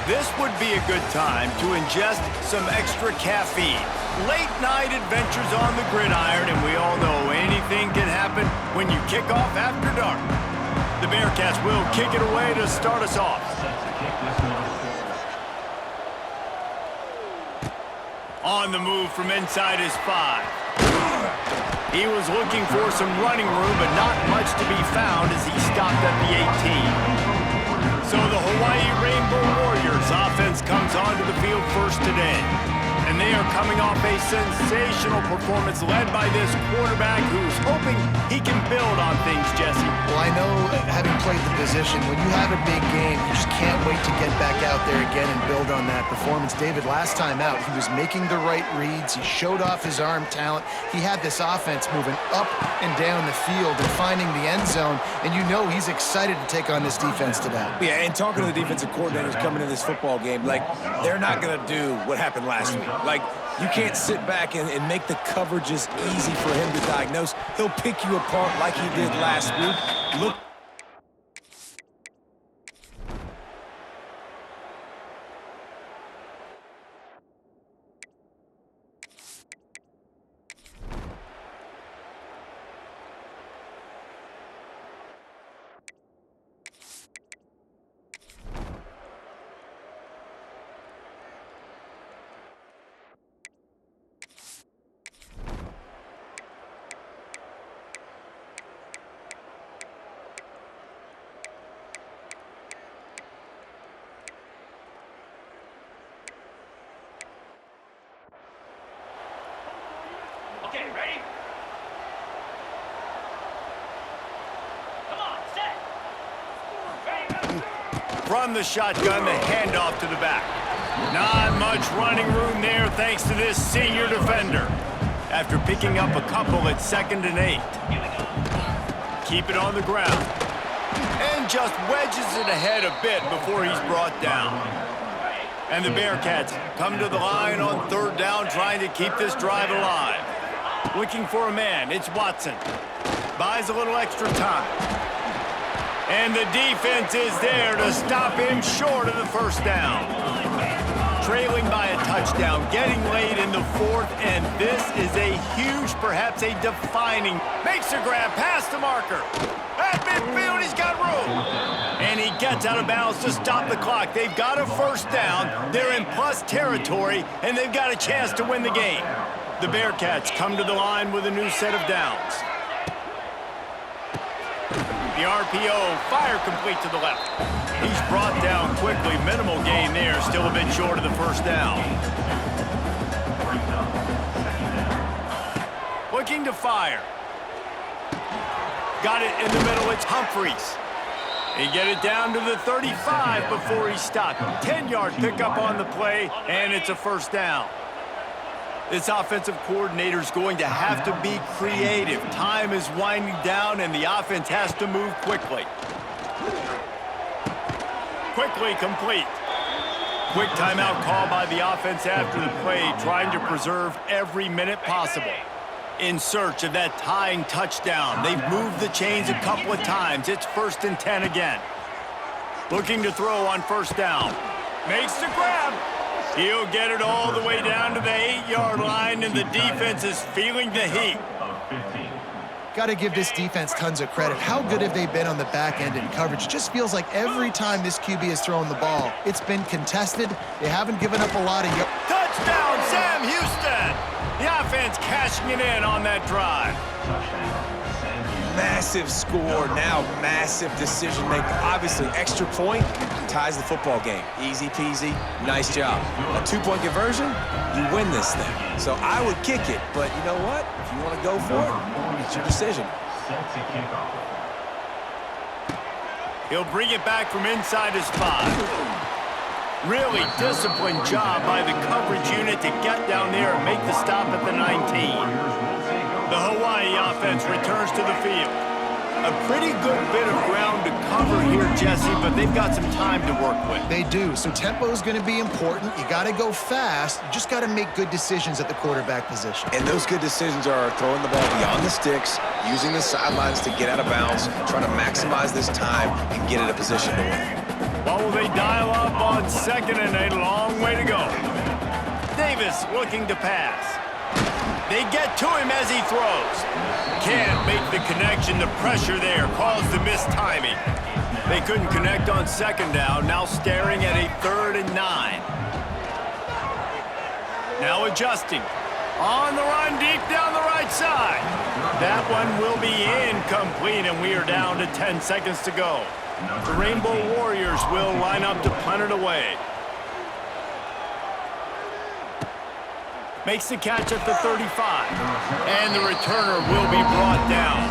This would be a good time to ingest some extra caffeine. Late night adventures on the gridiron, and we all know anything can happen when you kick off after dark. The Bearcats will kick it away to start us off. On the move from inside his 5. He was looking for some running room, but not much to be found as he stopped at the 18. So the Hawaii Rainbow Warriors offense comes onto the field first today. And they are coming off a sensational performance led by this quarterback who's hoping he can build on things, Jesse. Well, I know, having played the position, when you have a big game, you just can't wait to get back out there again and build on that performance. David, last time out, he was making the right reads. He showed off his arm talent. He had this offense moving up and down the field and finding the end zone. And you know he's excited to take on this defense today. Yeah, and talking to the defensive coordinators coming into this football game, like, they're not going to do what happened last week. Like, you can't sit back and make the coverages easy for him to diagnose. He'll pick you apart like he did last week. Look. Okay, ready? Come on, set. Ready, From the shotgun, the handoff to the back. Not much running room there thanks to this senior defender. After picking up a couple at 2nd and 8. Keep it on the ground. And just wedges it ahead a bit before he's brought down. And the Bearcats come to the line on 3rd down, trying to keep this drive alive. Looking for a man, it's Watson. Buys a little extra time. And the defense is there to stop him short of the 1st down. Trailing by a touchdown, getting late in the 4th, and this is a huge, perhaps a defining. Makes a grab past the marker. At midfield, he's got room. And he gets out of bounds to stop the clock. They've got a 1st down. They're in plus territory, and they've got a chance to win the game. The Bearcats come to the line with a new set of downs. The RPO, fire complete to the left. He's brought down quickly. Minimal gain there, still a bit short of the 1st down. Looking to fire. Got it in the middle, it's Humphreys. He get it down to the 35 before he stopped. 10-yard pickup on the play, and it's a 1st down. This offensive coordinator is going to have to be creative. Time is winding down, and the offense has to move quickly. Quickly complete. Quick timeout call by the offense after the play, trying to preserve every minute possible. In search of that tying touchdown. They've moved the chains a couple of times. It's 1st and 10 again. Looking to throw on 1st down. Makes the grab. He'll get it all the way down to the 8-yard line, and the defense is feeling the heat. Got to give this defense tons of credit. How good have they been on the back end in coverage? Just feels like every time this QB has thrown the ball, it's been contested. They haven't given up a lot of yards. Touchdown, Sam Houston! The offense cashing it in on that drive. Massive score, now massive decision maker. Obviously, extra point ties the football game. Easy peasy, nice job. A 2-point conversion, you win this thing. So I would kick it, but you know what? If you want to go for it, it's your decision. He'll bring it back from inside his 5. Really disciplined job by the coverage unit to get down there and make the stop at the 19. The Hawaii offense returns to the field. A pretty good bit of ground to cover here, Jesse, but they've got some time to work with. They do, so tempo is going to be important. You got to go fast. You just got to make good decisions at the quarterback position. And those good decisions are throwing the ball beyond the sticks, using the sidelines to get out of bounds, trying to maximize this time and get in a position to win. How will they dial up on second and a long way to go? Davis looking to pass. They get to him as he throws. Can't make the connection. The pressure there caused the missed timing. They couldn't connect on second down. Now staring at a 3rd and 9. Now adjusting. On the run deep down the right side. That one will be incomplete, and we are down to 10 seconds to go. The Rainbow Warriors will line up to punt it away. Makes the catch at the 35. And the returner will be brought down.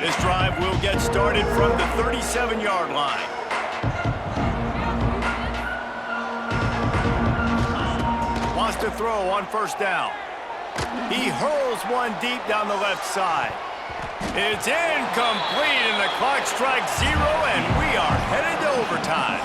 This drive will get started from the 37-yard line. Wants to throw on first down. He hurls one deep down the left side. It's incomplete, and the clock strikes 0, and we are headed to overtime.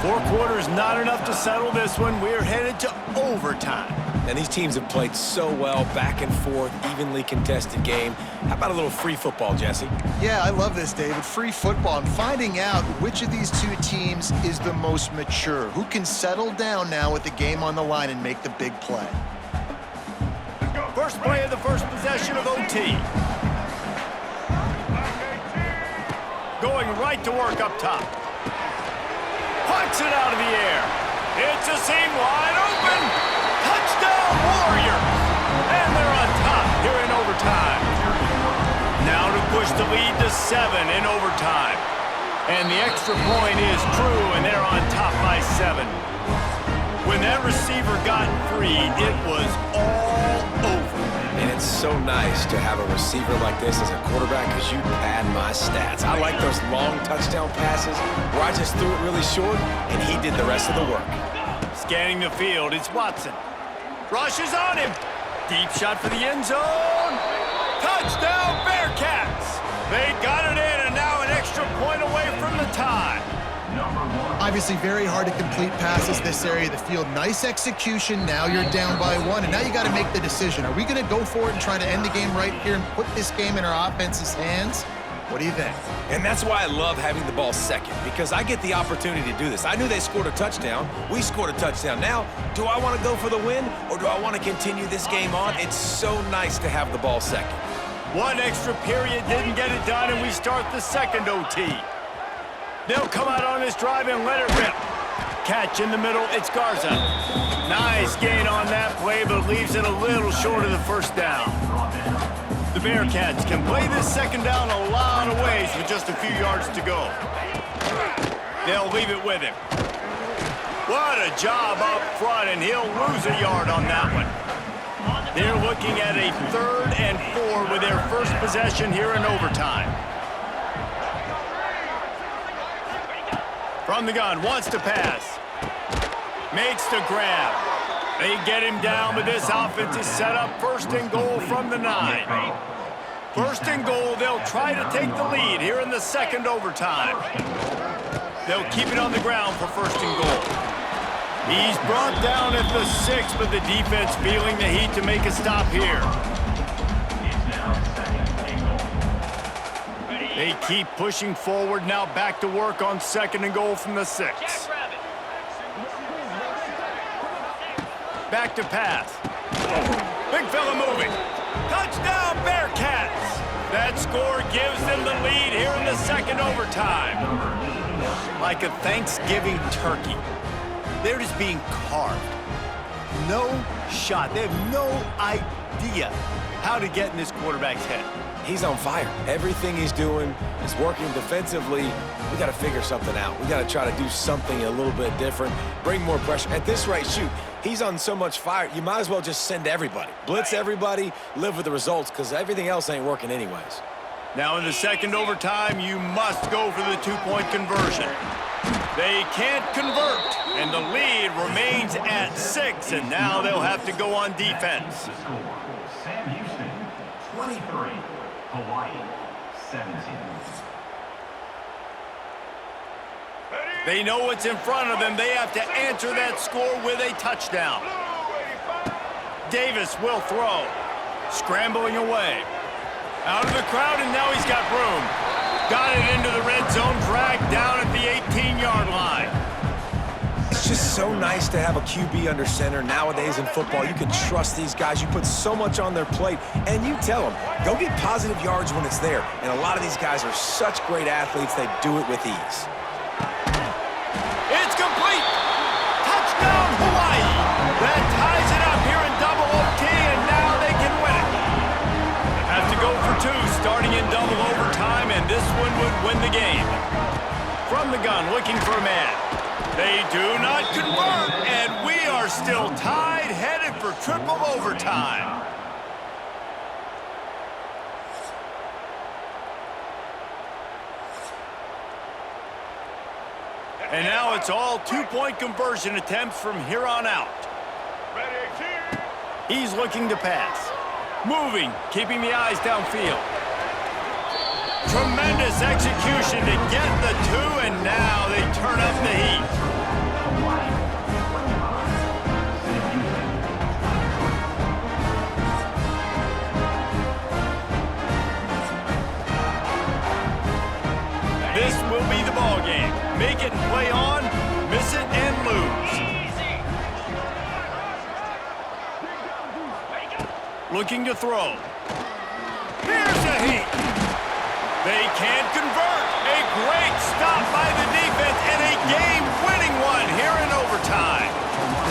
4 quarters not enough to settle this one. We're headed to overtime. And these teams have played so well, back and forth, evenly contested game. How about a little free football, Jesse? Yeah, I love this, David. Free football. I'm finding out which of these two teams is the most mature, who can settle down now with the game on the line and make the big play. First play of the first possession of OT. Going right to work up top. Puts it out of the air. It's a seam wide open. Touchdown Warriors. And they're on top here in overtime. Now to push the lead to 7 in overtime. And the extra point is true, and they're on top by 7. When that receiver got free, it was all over. And it's so nice to have a receiver like this as a quarterback because you pad my stats. I like those long touchdown passes where I just threw it really short and he did the rest of the work. Scanning the field, it's Watson. Rushes on him. Deep shot for the end zone. Touchdown Bearcats. They got it in, and now an extra point away from the tie. Obviously very hard to complete passes this area of the field. Nice execution. Now you're down by 1, and now you got to make the decision. Are we going to go for it and try to end the game right here and put this game in our offense's hands? What do you think? And that's why I love having the ball second, because I get the opportunity to do this. I knew they scored a touchdown. We scored a touchdown. Now, do I want to go for the win, or do I want to continue this game on? It's so nice to have the ball second. One extra period didn't get it done, and we start the second OT. They'll come out on this drive and let it rip. Catch in the middle, it's Garza. Nice gain on that play, but leaves it a little short of the first down. The Bearcats can play this second down a lot of ways with just a few yards to go. They'll leave it with him. What a job up front, and he'll lose a yard on that one. They're looking at a 3rd and 4 with their first possession here in overtime. From the gun, wants to pass. Makes the grab. They get him down, but this offense is set up 1st and goal from the 9. 1st and goal, they'll try to take the lead here in the second overtime. They'll keep it on the ground for 1st and goal. He's brought down at the 6, but the defense feeling the heat to make a stop here. They keep pushing forward, now back to work on 2nd and goal from the 6. Back to pass. Big fella moving. Touchdown Bearcats! That score gives them the lead here in the second overtime. Like a Thanksgiving turkey. They're just being carved. No shot. They have no idea how to get in this quarterback's head. He's on fire. Everything he's doing is working defensively. We got to figure something out. We got to try to do something a little bit different, bring more pressure. At this rate, shoot, he's on so much fire, you might as well just send everybody. Blitz everybody, live with the results, because everything else ain't working anyways. Now in the second overtime, you must go for the 2-point conversion. They can't convert, and the lead remains at 6, and now they'll have to go on defense. 23, Hawaii, 17. They know what's in front of them. They have to answer that score with a touchdown. Davis will throw. Scrambling away. Out of the crowd, and now he's got room. Got it into the red zone, dragged down at the 18-yard line. It's just so nice to have a QB under center. Nowadays in football, you can trust these guys. You put so much on their plate, and you tell them, go get positive yards when it's there. And a lot of these guys are such great athletes, they do it with ease. It's complete. Touchdown, Hawaii. That ties it up here in double OT, and now they can win it. Have to go for two, starting in double overtime, and this one would win the game. From the gun, looking for a man. They do not convert, and we are still tied, headed for triple overtime. And now it's all two-point conversion attempts from here on out. He's looking to pass. Moving, keeping the eyes downfield. Tremendous execution to get the two, and now they turn up the heat. This will be the ball game. Make it and play on, miss it and lose. Looking to throw. Here's a heat. They can't convert. A great stop by the defense and a game-winning one here in overtime.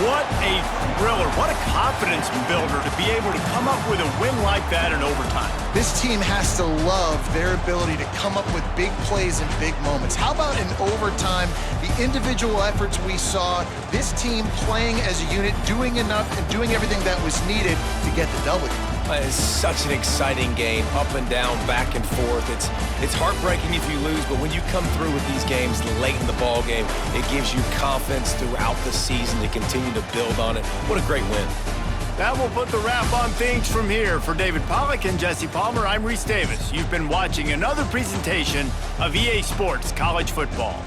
What a thriller. What a confidence builder to be able to come up with a win like that in overtime. This team has to love their ability to come up with big plays and big moments. How about in overtime, the individual efforts we saw, this team playing as a unit, doing enough and doing everything that was needed to get the W. It's such an exciting game, up and down, back and forth. It's heartbreaking if you lose, but when you come through with these games late in the ball game, it gives you confidence throughout the season to continue to build on it. What a great win. That will put the wrap on things from here. For David Pollack and Jesse Palmer, I'm Reese Davis. You've been watching another presentation of EA Sports College Football.